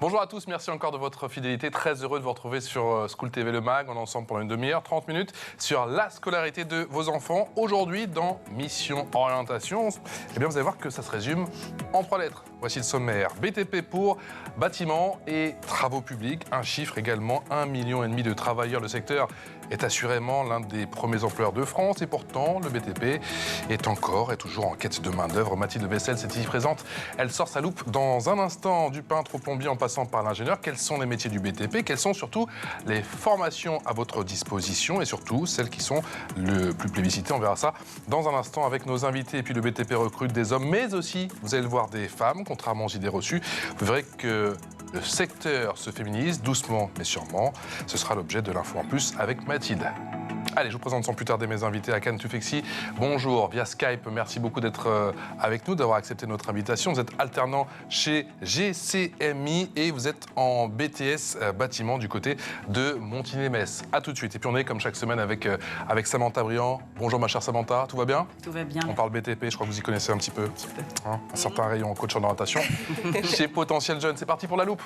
Bonjour à tous, merci encore de votre fidélité. Très heureux de vous retrouver sur School TV Le Mag. On est ensemble pendant une demi-heure, 30 minutes, sur la scolarité de vos enfants. Aujourd'hui, dans Mission Orientation, eh bien, vous allez voir que ça se résume en 3 lettres. Voici le sommaire. BTP pour bâtiments et travaux publics. Un chiffre également, 1,5 million de travailleurs. Le secteur est assurément l'un des premiers employeurs de France. Et pourtant, le BTP est encore et toujours en quête de main-d'œuvre. Mathilde Vessel, c'est ici présente. Elle sort sa loupe dans un instant, du peintre au plombier en passant par l'ingénieur. Quels sont les métiers du BTP? Quelles sont surtout les formations à votre disposition? Et surtout, celles qui sont le plus plébiscitées. On verra ça dans un instant avec nos invités. Et puis le BTP recrute des hommes, mais aussi, vous allez le voir, des femmes, contrairement aux idées reçues. Vous verrez que le secteur se féminise doucement mais sûrement. Ce sera l'objet de l'info en plus avec Mathilde. Allez, je vous présente sans plus tarder mes invités. Hakan Tufekci, bonjour, via Skype. Merci beaucoup d'être avec nous, d'avoir accepté notre invitation. Vous êtes alternant chez GCMI et vous êtes en BTS bâtiment du côté de Montigny-Metz. A tout de suite. Et puis on est comme chaque semaine avec Samantha Briand. Bonjour ma chère Samantha, tout va bien? Tout va bien. On parle BTP, je crois que vous y connaissez un petit peu. Hein, un certain rayon coach en orientation. Chez Potentiel Jeune, c'est parti pour la loupe.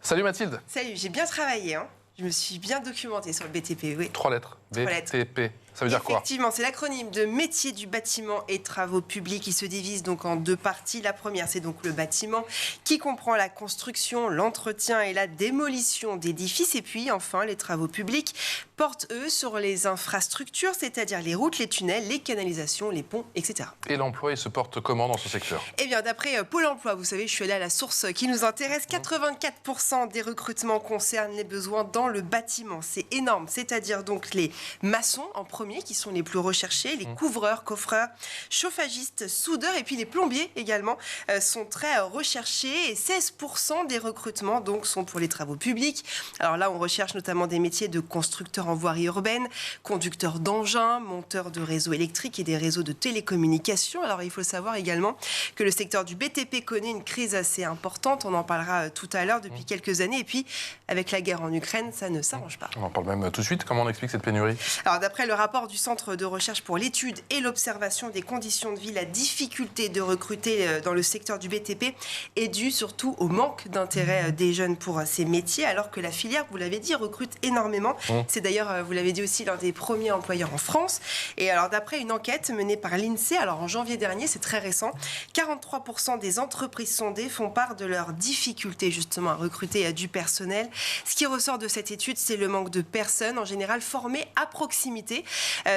Salut Mathilde. Salut, j'ai bien travaillé, hein. Je me suis bien documentée sur le BTP, oui. 3 lettres, BTP. Ça veut dire quoi? Effectivement, c'est l'acronyme de métier du bâtiment et travaux publics. Il se divise donc en 2 parties. La première, c'est donc le bâtiment qui comprend la construction, l'entretien et la démolition d'édifices. Et puis, enfin, les travaux publics portent, eux, sur les infrastructures, c'est-à-dire les routes, les tunnels, les canalisations, les ponts, etc. Et l'emploi, il se porte comment dans ce secteur? Eh bien, d'après Pôle emploi, vous savez, je suis allée à la source qui nous intéresse, 84% des recrutements concernent les besoins dans le bâtiment. C'est énorme, c'est-à-dire donc les maçons en premier, qui sont les plus recherchés, les couvreurs, coffreurs, chauffagistes, soudeurs et puis les plombiers également sont très recherchés et 16% des recrutements donc sont pour les travaux publics. Alors là, on recherche notamment des métiers de constructeurs en voirie urbaine, conducteurs d'engins, monteurs de réseaux électriques et des réseaux de télécommunications. Alors il faut savoir également que le secteur du BTP connaît une crise assez importante, on en parlera tout à l'heure depuis quelques années et puis avec la guerre en Ukraine, ça ne s'arrange pas. On en parle même tout de suite, comment on explique cette pénurie? Alors d'après le rapport du Centre de recherche pour l'étude et l'observation des conditions de vie, la difficulté de recruter dans le secteur du BTP est due surtout au manque d'intérêt des jeunes pour ces métiers, alors que la filière, vous l'avez dit, recrute énormément. C'est d'ailleurs, vous l'avez dit aussi, l'un des premiers employeurs en France. Et alors d'après une enquête menée par l'INSEE, alors en janvier dernier, c'est très récent, 43% des entreprises sondées font part de leurs difficultés justement à recruter du personnel. Ce qui ressort de cette étude, c'est le manque de personnes, en général formées à proximité.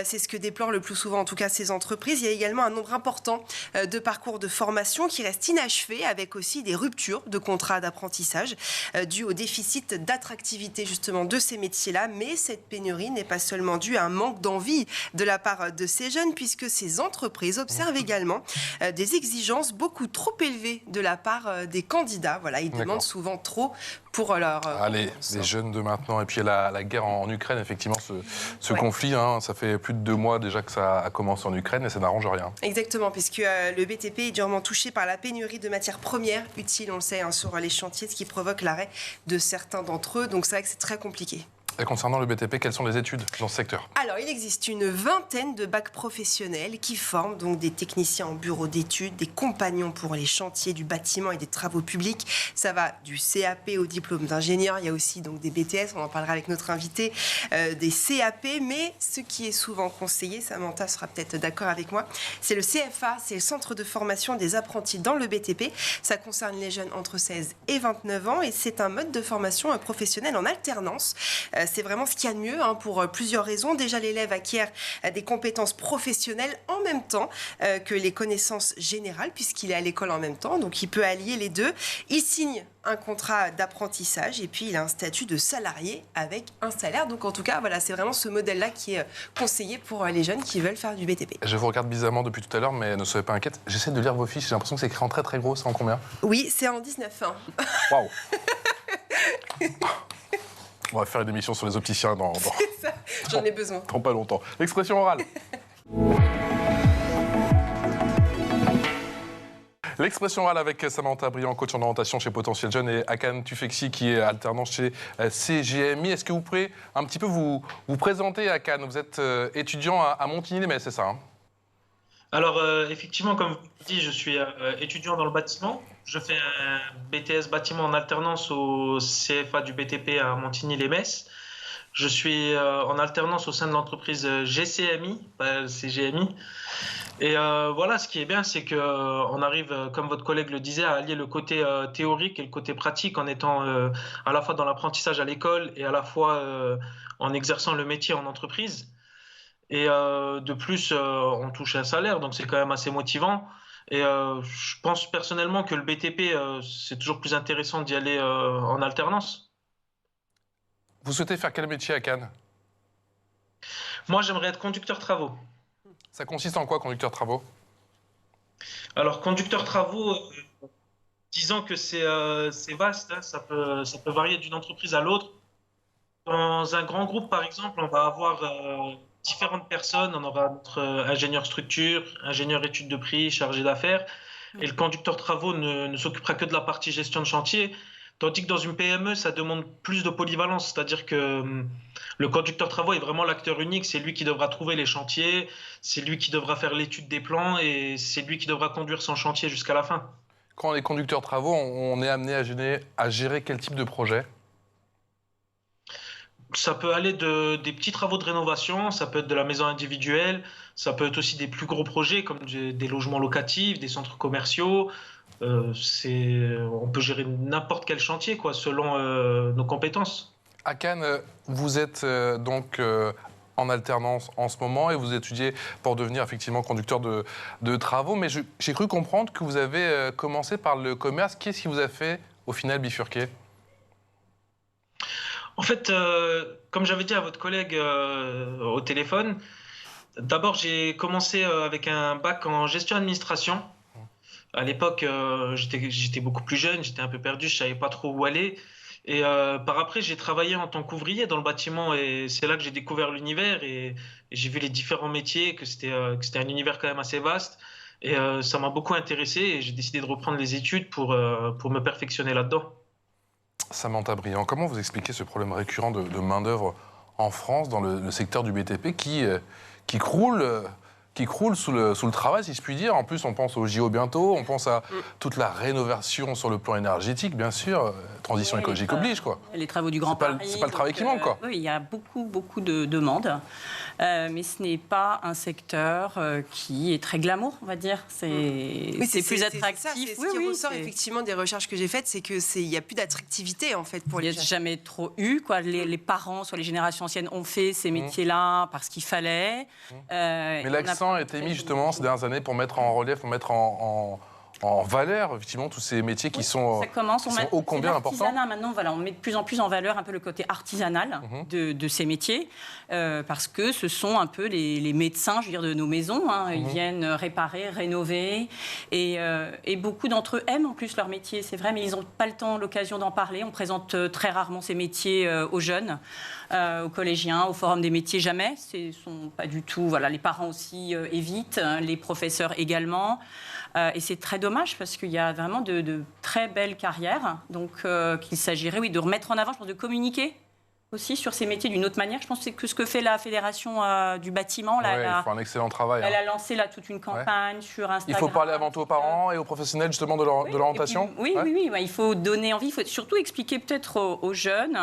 C'est ce que déplorent le plus souvent, en tout cas, ces entreprises. Il y a également un nombre important de parcours de formation qui restent inachevés, avec aussi des ruptures de contrats d'apprentissage dues au déficit d'attractivité justement de ces métiers-là. Mais cette pénurie n'est pas seulement due à un manque d'envie de la part de ces jeunes, puisque ces entreprises observent également des exigences beaucoup trop élevées de la part des candidats. Voilà, ils demandent souvent trop pour leur... Allez, les jeunes de maintenant, et puis la guerre en Ukraine, effectivement, ce conflit, hein, ça fait plus de 2 mois déjà que ça a commencé en Ukraine et ça n'arrange rien. Exactement, puisque le BTP est durement touché par la pénurie de matières premières utiles, on le sait, hein, sur les chantiers, ce qui provoque l'arrêt de certains d'entre eux. Donc c'est vrai que c'est très compliqué. Et concernant le BTP, quelles sont les études dans ce secteur? Alors, il existe une vingtaine de bacs professionnels qui forment donc des techniciens en bureau d'études, des compagnons pour les chantiers du bâtiment et des travaux publics. Ça va du CAP au diplôme d'ingénieur. Il y a aussi donc des BTS, on en parlera avec notre invité, des CAP. Mais ce qui est souvent conseillé, Samantha sera peut-être d'accord avec moi, c'est le CFA, c'est le centre de formation des apprentis dans le BTP. Ça concerne les jeunes entre 16 et 29 ans et c'est un mode de formation professionnelle en alternance. C'est vraiment ce qu'il y a de mieux pour plusieurs raisons. Déjà, l'élève acquiert des compétences professionnelles en même temps que les connaissances générales, puisqu'il est à l'école en même temps. Donc, il peut allier les deux. Il signe un contrat d'apprentissage et puis il a un statut de salarié avec un salaire. Donc, en tout cas, voilà, c'est vraiment ce modèle-là qui est conseillé pour les jeunes qui veulent faire du BTP. Je vous regarde bizarrement depuis tout à l'heure, mais ne soyez pas inquiète. J'essaie de lire vos fiches. J'ai l'impression que c'est écrit en très très gros. C'est en combien? Oui, c'est en 19. Waouh. On va faire une émission sur les opticiens dans J'en ai besoin. Dans pas longtemps. L'expression orale. L'expression orale avec Samantha Briand, coach en orientation chez Potentiel Jeune, et Hakan Tufekci, qui est alternant chez CGMI. Est-ce que vous pourrez un petit peu vous présenter, Hakan? Vous êtes étudiant à Montigny-les-Metz, c'est ça, hein? Alors, effectivement, comme vous l'avez dit, je suis étudiant dans le bâtiment. Je fais un BTS bâtiment en alternance au CFA du BTP à Montigny-les-Metz. Je suis en alternance au sein de l'entreprise GCMI, pas CGMI. Et voilà, ce qui est bien, c'est que on arrive, comme votre collègue le disait, à allier le côté théorique et le côté pratique en étant à la fois dans l'apprentissage à l'école et à la fois en exerçant le métier en entreprise. Et de plus, on touche un salaire, donc c'est quand même assez motivant. Et je pense personnellement que le BTP, c'est toujours plus intéressant d'y aller en alternance. Vous souhaitez faire quel métier à Cannes? Moi, j'aimerais être conducteur travaux. Ça consiste en quoi, conducteur travaux? Alors, conducteur travaux, disons que c'est vaste, hein, ça peut varier d'une entreprise à l'autre. Dans un grand groupe, par exemple, on va avoir différentes personnes. On aura notre ingénieur structure, ingénieur études de prix, chargé d'affaires. Et le conducteur travaux ne s'occupera que de la partie gestion de chantier. Tandis que dans une PME, ça demande plus de polyvalence. C'est-à-dire que le conducteur travaux est vraiment l'acteur unique. C'est lui qui devra trouver les chantiers, c'est lui qui devra faire l'étude des plans et c'est lui qui devra conduire son chantier jusqu'à la fin. Quand on est conducteur travaux, on est amené à gérer quel type de projet? Ça peut aller des petits travaux de rénovation, ça peut être de la maison individuelle, ça peut être aussi des plus gros projets comme des logements locatifs, des centres commerciaux. On peut gérer n'importe quel chantier quoi, selon nos compétences. À Cannes, vous êtes donc en alternance en ce moment et vous étudiez pour devenir effectivement conducteur de travaux. Mais j'ai cru comprendre que vous avez commencé par le commerce. Qu'est-ce qui vous a fait au final bifurquer? En fait, comme j'avais dit à votre collègue au téléphone, d'abord j'ai commencé avec un bac en gestion administration. À l'époque, j'étais beaucoup plus jeune, j'étais un peu perdu, je savais pas trop où aller. Et par après, j'ai travaillé en tant qu'ouvrier dans le bâtiment et c'est là que j'ai découvert l'univers et j'ai vu les différents métiers, que c'était un univers quand même assez vaste. Et ça m'a beaucoup intéressé et j'ai décidé de reprendre les études pour me perfectionner là-dedans. Samantha Briand, comment vous expliquez ce problème récurrent de main-d'œuvre en France dans le secteur du BTP qui croule sous le travail, si je puis dire? En plus, on pense au JO bientôt, on pense à toute la rénovation sur le plan énergétique, bien sûr. Transition écologique oblige, quoi. Les travaux du Grand Paris. C'est pas le travail qui manque, quoi. Oui, il y a beaucoup de demandes. Mais ce n'est pas un secteur qui est très glamour, on va dire. C'est plus attractif. C'est ce qui ressort effectivement des recherches que j'ai faites, c'est qu'il n'y a plus d'attractivité en fait pour les gens. Il n'y a jamais trop eu. Quoi. Les parents, soit les générations anciennes, ont fait ces métiers-là parce qu'il fallait. Mais l'accent a été mis justement ces dernières années pour mettre en relief, pour mettre en valeur, effectivement, tous ces métiers qui sont ô combien importants. Maintenant, voilà, on met de plus en plus en valeur un peu le côté artisanal de ces métiers, parce que ce sont un peu les médecins, je veux dire, de nos maisons. Hein. Ils viennent réparer, rénover, et beaucoup d'entre eux aiment en plus leur métier, c'est vrai, mais ils n'ont pas le temps, l'occasion d'en parler. On présente très rarement ces métiers aux jeunes, aux collégiens, au forum des métiers, jamais. Ce sont pas du tout. Voilà, les parents aussi évitent, les professeurs également. Et c'est très dommage parce qu'il y a vraiment de très belles carrières. Donc, qu'il s'agirait, oui, de remettre en avant, je pense, de communiquer aussi sur ces métiers d'une autre manière. Je pense que ce que fait la Fédération du bâtiment, là, ils font un excellent travail. Elle a lancé là toute une campagne sur Instagram. Il faut parler avant tout aux parents et aux professionnels justement de l'orientation. Oui, il faut donner envie. Il faut surtout expliquer peut-être aux jeunes.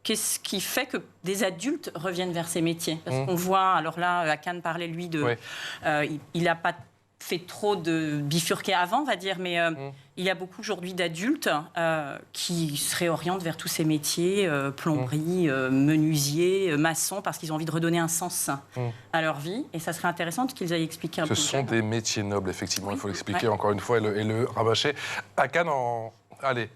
Qu'est-ce qui fait que des adultes reviennent vers ces métiers? Parce qu'on voit, alors là, à Cannes parlait, lui, il n'a pas fait trop de bifurquer avant, on va dire, mais il y a beaucoup aujourd'hui d'adultes qui se réorientent vers tous ces métiers, plomberie, menuisier, maçon, parce qu'ils ont envie de redonner un sens à leur vie. Et ça serait intéressant qu'ils aillent expliquer un peu. Ce sont des métiers nobles, effectivement, il faut l'expliquer encore une fois et le rabâcher. À Cannes, allez...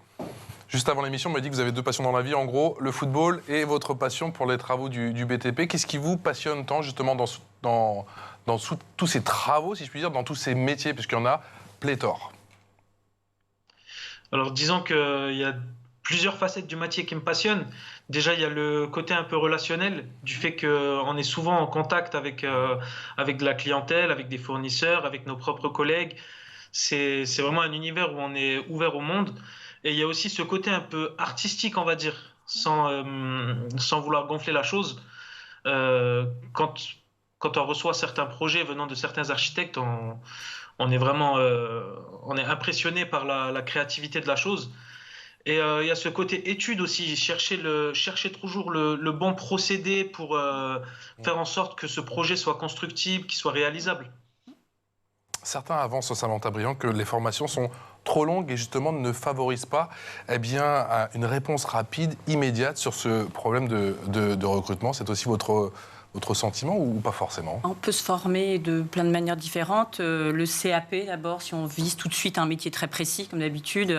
Juste avant l'émission, on m'a dit que vous avez deux passions dans la vie, en gros, le football et votre passion pour les travaux du BTP. Qu'est-ce qui vous passionne tant, justement, dans tous ces travaux, si je puis dire, dans tous ces métiers, puisqu'il y en a pléthore? Alors, disons qu'il y a plusieurs facettes du métier qui me passionnent. Déjà, il y a le côté un peu relationnel, du fait qu'on est souvent en contact avec de la clientèle, avec des fournisseurs, avec nos propres collègues. C'est vraiment un univers où on est ouvert au monde. Et il y a aussi ce côté un peu artistique, on va dire, sans vouloir gonfler la chose. Quand quand on reçoit certains projets venant de certains architectes, on est vraiment on est impressionné par la créativité de la chose. Et il y a ce côté étude aussi, chercher toujours le bon procédé pour faire en sorte que ce projet soit constructible, qu'il soit réalisable. Certains avancent, Samantha Briand, que les formations sont trop longues et justement ne favorisent pas une réponse rapide, immédiate sur ce problème de recrutement. C'est aussi votre sentiment ou pas forcément? On peut se former de plein de manières différentes. Le CAP, d'abord, si on vise tout de suite un métier très précis, comme d'habitude,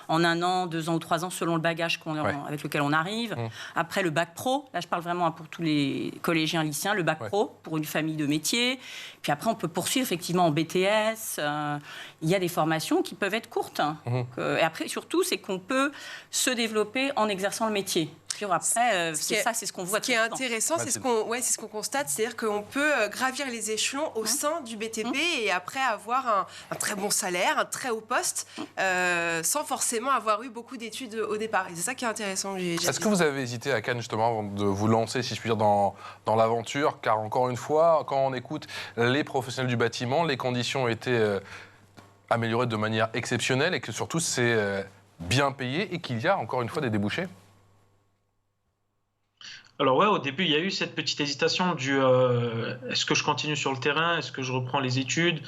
en 1 an, 2 ans ou 3 ans, selon le bagage avec lequel on arrive. Après, le bac pro, là je parle vraiment pour tous les collégiens, lycéens, le bac pro, pour une famille de métiers. Puis après, on peut poursuivre effectivement en BTS. Il y a des formations qui peuvent être courtes. Et après, surtout, c'est qu'on peut se développer en exerçant le métier. Après, c'est ce qu'on voit. Ce qui est intéressant, c'est ce qu'on constate, c'est-à-dire qu'on peut gravir les échelons au sein du BTP et après avoir un très bon salaire, un très haut poste, sans forcément avoir eu beaucoup d'études au départ. Et c'est ça qui est intéressant. Est-ce que vous avez hésité à Cannes justement avant de vous lancer, si je puis dire, dans l'aventure? Car encore une fois, quand on écoute les professionnels du bâtiment, les conditions ont été améliorées de manière exceptionnelle et que surtout c'est bien payé et qu'il y a encore une fois des débouchés. Alors ouais, au début, il y a eu cette petite hésitation du est-ce que je continue sur le terrain, est-ce que je reprends les études?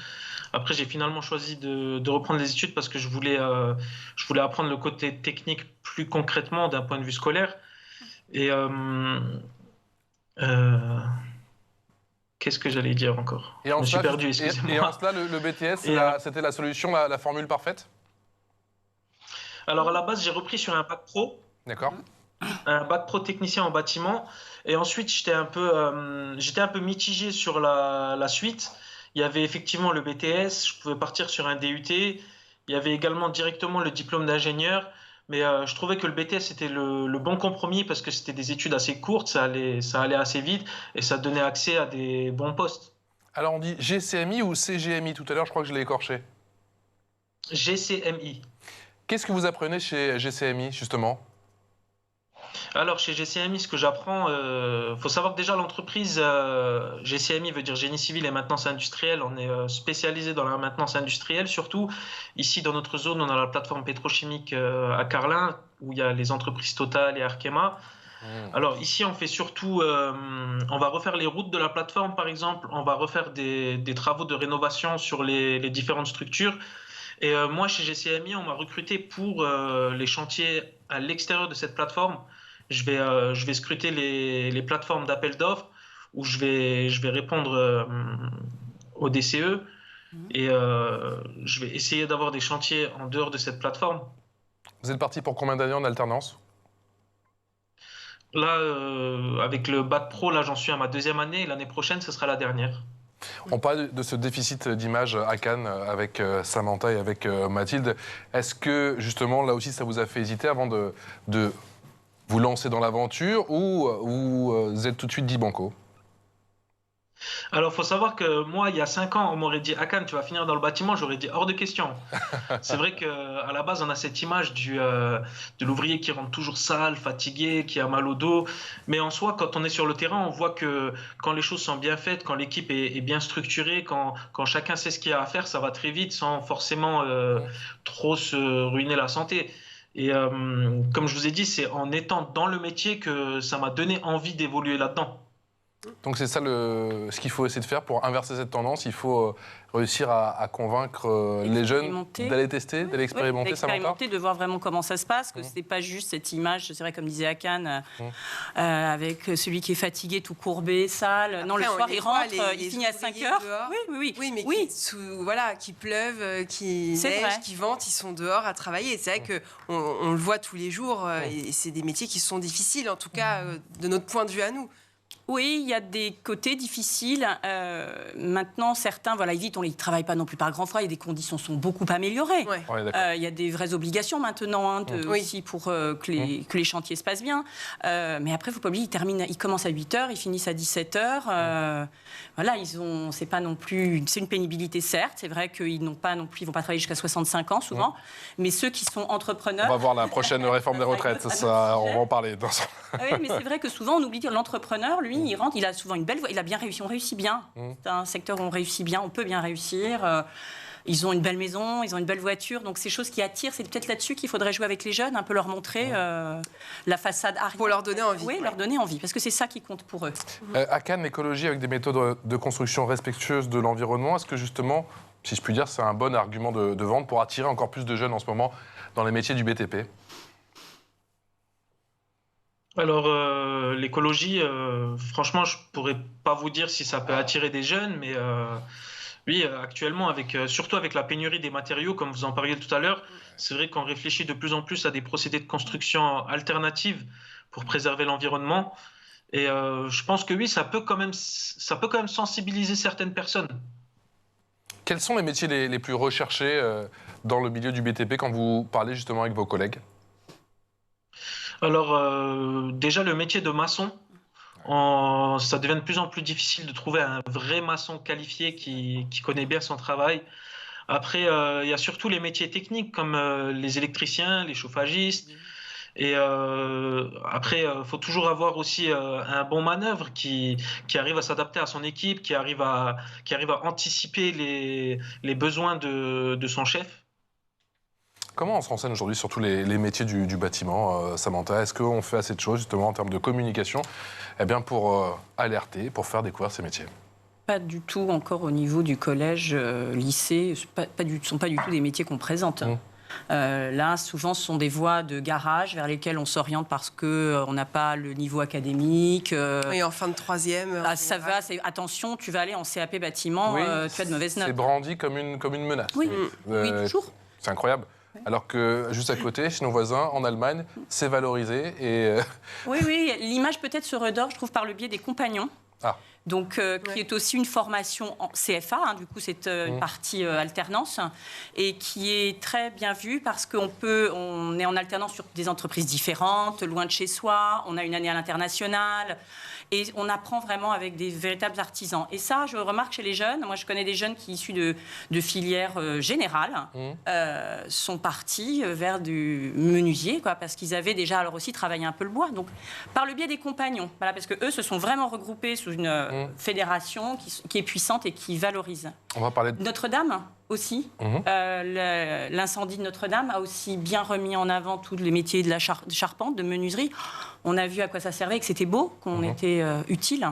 Après, j'ai finalement choisi de reprendre les études parce que je voulais apprendre le côté technique plus concrètement d'un point de vue scolaire. Et qu'est-ce que j'allais dire encore? Je me suis perdu, excusez-moi. Et en cela, le BTS, c'était la solution, la formule parfaite? Alors à la base, j'ai repris sur un bac pro. D'accord. Un bac pro technicien en bâtiment, et ensuite j'étais un peu mitigé sur la suite. Il y avait effectivement le BTS, je pouvais partir sur un DUT, il y avait également directement le diplôme d'ingénieur, mais je trouvais que le BTS était le bon compromis parce que c'était des études assez courtes, ça allait assez vite et ça donnait accès à des bons postes. Alors on dit GCMI ou CGMI tout à l'heure, je crois que je l'ai écorché. GCMI. Qu'est-ce que vous apprenez chez GCMI justement? Alors, chez GCMI, ce que j'apprends, faut savoir que déjà l'entreprise, GCMI veut dire Génie Civil et Maintenance Industrielle, on est spécialisé dans la maintenance industrielle, surtout ici dans notre zone, on a la plateforme pétrochimique à Carlin, où il y a les entreprises Total et Arkema. Alors ici, on fait surtout, on va refaire les routes de la plateforme par exemple, on va refaire des travaux de rénovation sur les différentes structures. Et moi, chez GCMI, on m'a recruté pour les chantiers à l'extérieur de cette plateforme. Je vais scruter les plateformes d'appel d'offres où je vais répondre au DCE et je vais essayer d'avoir des chantiers en dehors de cette plateforme. Vous êtes parti pour combien d'années en alternance? Là, avec le bac pro, là, j'en suis à ma 2e année et l'année prochaine, ce sera la dernière. On parle de ce déficit d'image à Cannes avec Samantha et avec Mathilde. Est-ce que, justement, là aussi, ça vous a fait hésiter avant de vous lancer dans l'aventure ou vous êtes tout de suite dit banco? Alors, il faut savoir que moi, il y a 5 ans, on m'aurait dit « Hakan, tu vas finir dans le bâtiment », j'aurais dit « hors de question ». C'est vrai qu'à la base, on a cette image de l'ouvrier qui rentre toujours sale, fatigué, qui a mal au dos. Mais en soi, quand on est sur le terrain, on voit que quand les choses sont bien faites, quand l'équipe est bien structurée, quand chacun sait ce qu'il y a à faire, ça va très vite sans forcément trop se ruiner la santé. Et comme je vous ai dit, c'est en étant dans le métier que ça m'a donné envie d'évoluer là-dedans. Donc c'est ça ce qu'il faut essayer de faire pour inverser cette tendance. Il faut réussir à convaincre les jeunes d'aller tester, d'aller expérimenter. D'expérimenter, de voir vraiment comment ça se passe, que ce n'est pas juste cette image, c'est vrai comme disait Hakan, avec celui qui est fatigué, tout courbé, sale. Après, non, le soir il rentre, il finit à 5 heures. Oui, mais qui pleuve, qui neige, qui vente, ils sont dehors à travailler. C'est vrai qu'on le voit tous les jours et c'est des métiers qui sont difficiles, en tout cas de notre point de vue à nous. Oui, il y a des côtés difficiles. Maintenant, certains, ils ne travaillent pas non plus par grand froid. Les conditions sont beaucoup améliorées. Il y a des vraies obligations maintenant aussi pour que les chantiers se passent bien. Mais après, il ne faut pas oublier, ils commencent à 8h, ils finissent à 17h. C'est pas non plus... C'est une pénibilité, certes. C'est vrai qu'ils vont pas travailler jusqu'à 65 ans, souvent. Mais ceux qui sont entrepreneurs... On va voir la prochaine réforme des retraites. On va en parler. Oui, mais c'est vrai que souvent, on oublie de dire l'entrepreneur, lui, Oui, il rentre, il a souvent une belle voie, il a bien réussi, on réussit bien. C'est un secteur où on réussit bien, on peut bien réussir. Ils ont une belle maison, ils ont une belle voiture, donc c'est choses qui attirent. C'est peut-être là-dessus qu'il faudrait jouer avec les jeunes, un peu leur montrer la façade arrière. Pour leur donner envie. Oui, leur donner envie, parce que c'est ça qui compte pour eux. À Cannes, l'écologie avec des méthodes de construction respectueuses de l'environnement, est-ce que justement, si je puis dire, c'est un bon argument de vente pour attirer encore plus de jeunes en ce moment dans les métiers du BTP? Alors, l'écologie, franchement, je pourrais pas vous dire si ça peut attirer des jeunes, mais oui, actuellement, surtout avec la pénurie des matériaux, comme vous en parliez tout à l'heure, c'est vrai qu'on réfléchit de plus en plus à des procédés de construction alternatifs pour préserver l'environnement. Et je pense que oui, ça peut quand même sensibiliser certaines personnes. Quels sont les métiers les plus recherchés dans le milieu du BTP quand vous parlez justement avec vos collègues? Alors, déjà, le métier de maçon, ça devient de plus en plus difficile de trouver un vrai maçon qualifié qui connaît bien son travail. Après, il y a surtout les métiers techniques comme les électriciens, les chauffagistes. Et après, faut toujours avoir aussi un bon manœuvre qui arrive à s'adapter à son équipe, qui arrive à anticiper les besoins de son chef. Comment on se renseigne aujourd'hui sur tous les métiers du bâtiment, Samantha? Est-ce qu'on fait assez de choses justement en termes de communication pour alerter, pour faire découvrir ces métiers? Pas du tout encore au niveau du collège, lycée. Ce ne sont pas du tout des métiers qu'on présente. Là, souvent, ce sont des voies de garage vers lesquelles on s'oriente parce qu'on n'a pas le niveau académique. Et en fin de troisième. Ça va, attention, tu vas aller en CAP bâtiment, tu as de mauvaises notes. C'est brandi comme une menace. Oui, oui, toujours. C'est incroyable. Alors que juste à côté, chez nos voisins, en Allemagne, c'est valorisé. Et Oui, l'image peut-être se redore, je trouve, par le biais des compagnons. Ah. Donc, qui est aussi une formation en CFA, du coup c'est une partie alternance, et qui est très bien vue parce on est en alternance sur des entreprises différentes, loin de chez soi, on a une année à l'international, et on apprend vraiment avec des véritables artisans. Et ça, je remarque chez les jeunes, moi je connais des jeunes qui, issus de filières générales, sont partis vers du menuisier, parce qu'ils avaient déjà alors aussi travaillé un peu le bois. Donc, par le biais des compagnons, voilà, parce qu'eux se sont vraiment regroupés sous une fédération qui est puissante et qui valorise. On va parler de Notre-Dame aussi. L'incendie de Notre-Dame a aussi bien remis en avant tous les métiers de la charpente, de menuiserie. On a vu à quoi ça servait, que c'était beau, qu'on était utile.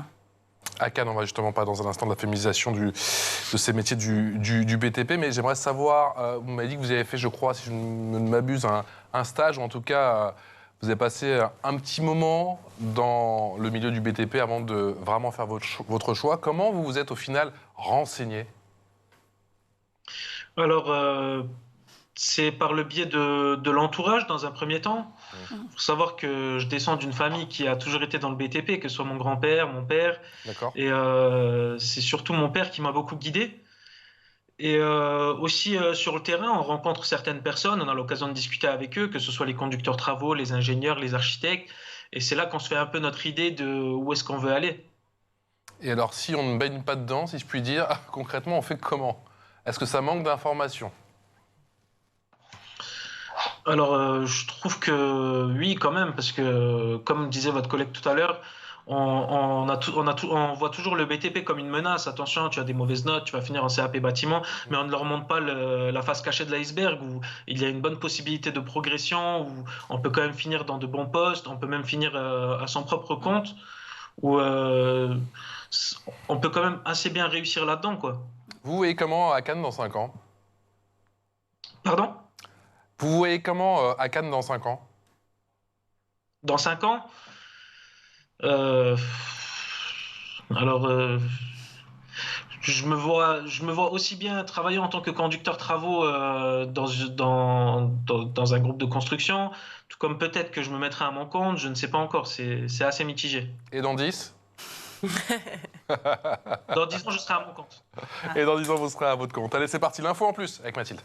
À Cannes, on va justement pas dans un instant de la féminisation de ces métiers du BTP, mais j'aimerais savoir, vous m'avez dit que vous avez fait, je crois, si je ne m'abuse, un stage, ou en tout cas, vous avez passé un petit moment dans le milieu du BTP avant de vraiment faire votre choix. Comment vous vous êtes au final renseigné? Alors, c'est par le biais de l'entourage dans un premier temps. Il faut savoir que je descends d'une famille qui a toujours été dans le BTP, que ce soit mon grand-père, mon père. D'accord. Et c'est surtout mon père qui m'a beaucoup guidé. Et aussi sur le terrain, on rencontre certaines personnes, on a l'occasion de discuter avec eux, que ce soit les conducteurs travaux, les ingénieurs, les architectes. Et c'est là qu'on se fait un peu notre idée de où est-ce qu'on veut aller. Et alors, si on ne baigne pas dedans, si je puis dire, concrètement, on fait comment? Est-ce que ça manque d'informations? Alors, je trouve que oui, quand même, parce que, comme disait votre collègue tout à l'heure, on voit toujours le BTP comme une menace. Attention, tu as des mauvaises notes, tu vas finir en CAP bâtiment, mais on ne leur montre pas la face cachée de l'iceberg où il y a une bonne possibilité de progression, où on peut quand même finir dans de bons postes, on peut même finir à son propre compte, où on peut quand même assez bien réussir là-dedans, quoi. Vous voyez comment à Cannes dans 5 ans? Pardon? Vous voyez comment à Cannes dans 5 ans? Dans 5 ans? Je me vois aussi bien travailler en tant que conducteur travaux dans un groupe de construction, tout comme peut-être que je me mettrai à mon compte, je ne sais pas encore, c'est assez mitigé. Et dans 10? Dans 10 ans, je serai à mon compte. Et dans 10 ans, vous serez à votre compte. Allez, c'est parti, l'info en plus avec Mathilde.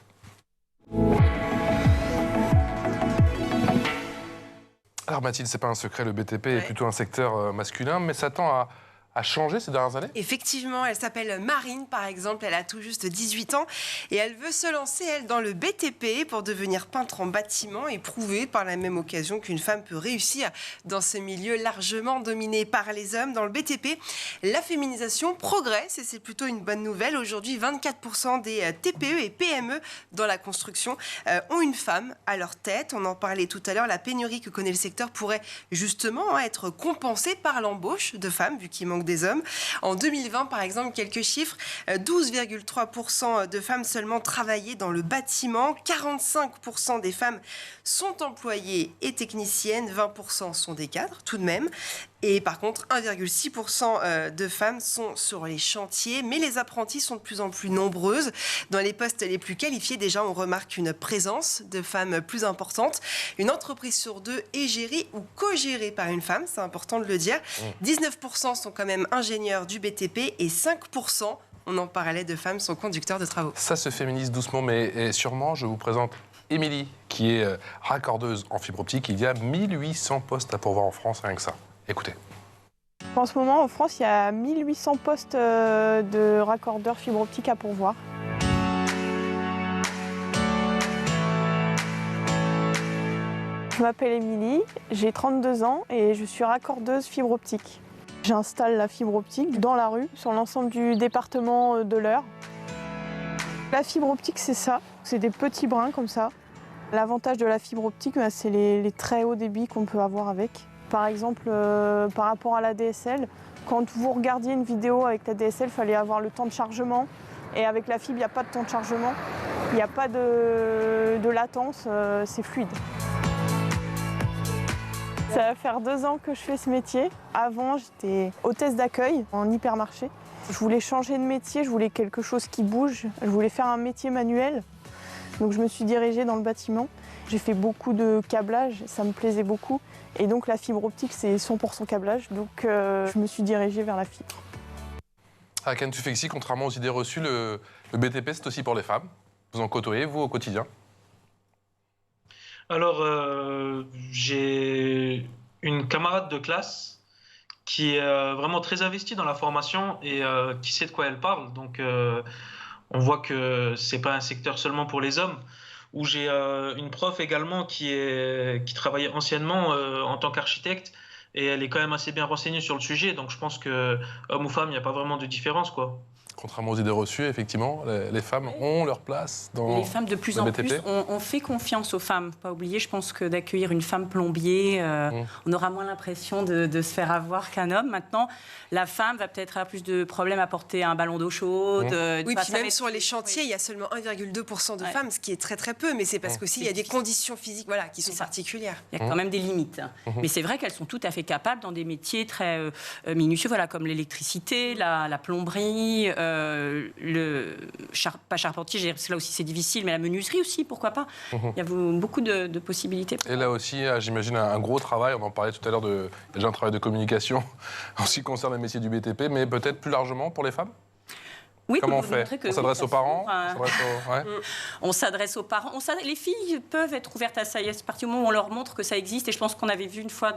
Alors Mathilde, c'est pas un secret, le BTP est plutôt un secteur masculin, mais ça tend a changé ces dernières années? Effectivement, elle s'appelle Marine, par exemple. Elle a tout juste 18 ans et elle veut se lancer, elle, dans le BTP pour devenir peintre en bâtiment et prouver par la même occasion qu'une femme peut réussir dans ce milieu largement dominé par les hommes. Dans le BTP, la féminisation progresse et c'est plutôt une bonne nouvelle. Aujourd'hui, 24% des TPE et PME dans la construction ont une femme à leur tête. On en parlait tout à l'heure. La pénurie que connaît le secteur pourrait justement être compensée par l'embauche de femmes, vu qu'il manque des hommes. En 2020, par exemple, quelques chiffres, 12,3% de femmes seulement travaillaient dans le bâtiment, 45% des femmes sont employées et techniciennes, 20% sont des cadres, tout de même. Et par contre, 1,6% de femmes sont sur les chantiers, mais les apprentis sont de plus en plus nombreuses. Dans les postes les plus qualifiés, déjà, on remarque une présence de femmes plus importante. Une entreprise sur 2 est gérée ou co-gérée par une femme, c'est important de le dire. 19% sont quand même ingénieurs du BTP et 5%, on en parlait, de femmes sont conducteurs de travaux. Ça se féminise doucement, mais sûrement. Je vous présente Émilie, qui est raccordeuse en fibre optique. Il y a 1800 postes à pourvoir en France, rien que ça. Écoutez. En ce moment, en France, il y a 1800 postes de raccordeurs fibre optique à pourvoir. Je m'appelle Émilie, j'ai 32 ans et je suis raccordeuse fibre optique. J'installe la fibre optique dans la rue, sur l'ensemble du département de l'Eure. La fibre optique, c'est ça, c'est des petits brins comme ça. L'avantage de la fibre optique, c'est les très hauts débits qu'on peut avoir avec. Par exemple, par rapport à la DSL, quand vous regardiez une vidéo avec la DSL, il fallait avoir le temps de chargement. Et avec la fibre, il n'y a pas de temps de chargement, il n'y a pas de latence, c'est fluide. Ça va faire 2 ans que je fais ce métier. Avant, j'étais hôtesse d'accueil en hypermarché. Je voulais changer de métier, je voulais quelque chose qui bouge, je voulais faire un métier manuel. Donc je me suis dirigée dans le bâtiment. J'ai fait beaucoup de câblage, ça me plaisait beaucoup. Et donc la fibre optique, c'est 100% câblage, donc je me suis dirigée vers la fibre. Hakan Tufekci, contrairement aux idées reçues, le BTP, c'est aussi pour les femmes. Vous en côtoyez, vous, au quotidien? Alors, j'ai une camarade de classe qui est vraiment très investie dans la formation et qui sait de quoi elle parle. Donc, on voit que c'est pas un secteur seulement pour les hommes. Où j'ai une prof également qui travaillait anciennement en tant qu'architecte et elle est quand même assez bien renseignée sur le sujet. Donc, je pense que homme ou femme, il n'y a pas vraiment de différence, quoi. Contrairement aux idées reçues, effectivement, les femmes ont leur place dans les femmes, de plus en plus, on fait confiance aux femmes. Pas oublier, je pense que d'accueillir une femme plombier, on aura moins l'impression de se faire avoir qu'un homme. Maintenant, la femme va peut-être avoir plus de problèmes à porter un ballon d'eau chaude. Oui, puis même sur les chantiers, il y a seulement 1,2% de femmes, ce qui est très très peu, mais c'est parce qu'aussi il y a des conditions physiques qui sont particulières. Il y a quand même des limites. Mais c'est vrai qu'elles sont tout à fait capables dans des métiers très minutieux, comme l'électricité, la plomberie, pas charpentier, là aussi c'est difficile, mais la menuiserie aussi, pourquoi pas. Il y a beaucoup de possibilités. Et là aussi, j'imagine un gros travail, on en parlait tout à l'heure, déjà un travail de communication en ce qui concerne les métiers du BTP, mais peut-être plus largement pour les femmes? Oui, comment on fait? On s'adresse aux parents? On s'adresse aux parents. Les filles peuvent être ouvertes à ça. À partir du moment où on leur montre que ça existe. Et je pense qu'on avait vu une fois,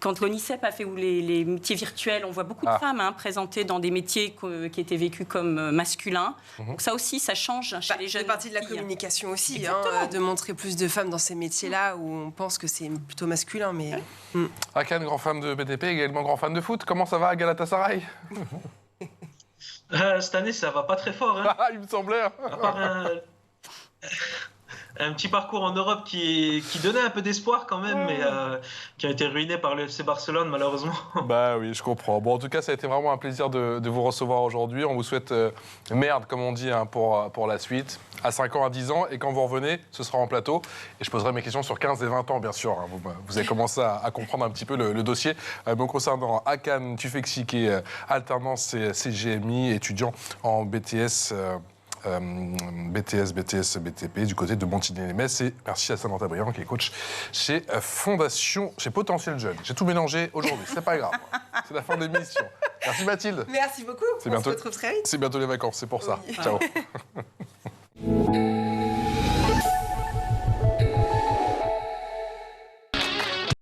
quand l'ONICEP a fait les métiers virtuels, on voit beaucoup de femmes présentées dans des métiers qui étaient vécus comme masculins. Donc ça aussi, ça change chez les jeunes. C'est partie de la communication aussi, de montrer plus de femmes dans ces métiers-là où on pense que c'est plutôt masculin. Mais... Hakan, grand fan de BTP, également grand fan de foot. Comment ça va à Galatasaray? Cette année, ça va pas très fort. Il me semblait. À part un petit parcours en Europe qui donnait un peu d'espoir quand même, mais qui a été ruiné par le FC Barcelone, malheureusement. Bah oui, je comprends. Bon, en tout cas, ça a été vraiment un plaisir de vous recevoir aujourd'hui. On vous souhaite merde, comme on dit, pour la suite. À 5 ans, à 10 ans, et quand vous revenez, ce sera en plateau. Et je poserai mes questions sur 15 et 20 ans, bien sûr. Vous avez commencé à comprendre un petit peu le dossier. Concernant Hakan Tufekci, qui est alternance CGMI, étudiant en BTS, BTP, du côté de Montigny-les-Metz. Et merci à Samantha-Briand, qui est coach chez chez Potentiel Jeune. J'ai tout mélangé aujourd'hui, c'est pas grave. C'est la fin de l'émission. Merci Mathilde. Merci beaucoup. On se retrouve très vite. C'est bientôt les vacances, c'est pour ça. Oui. Ciao.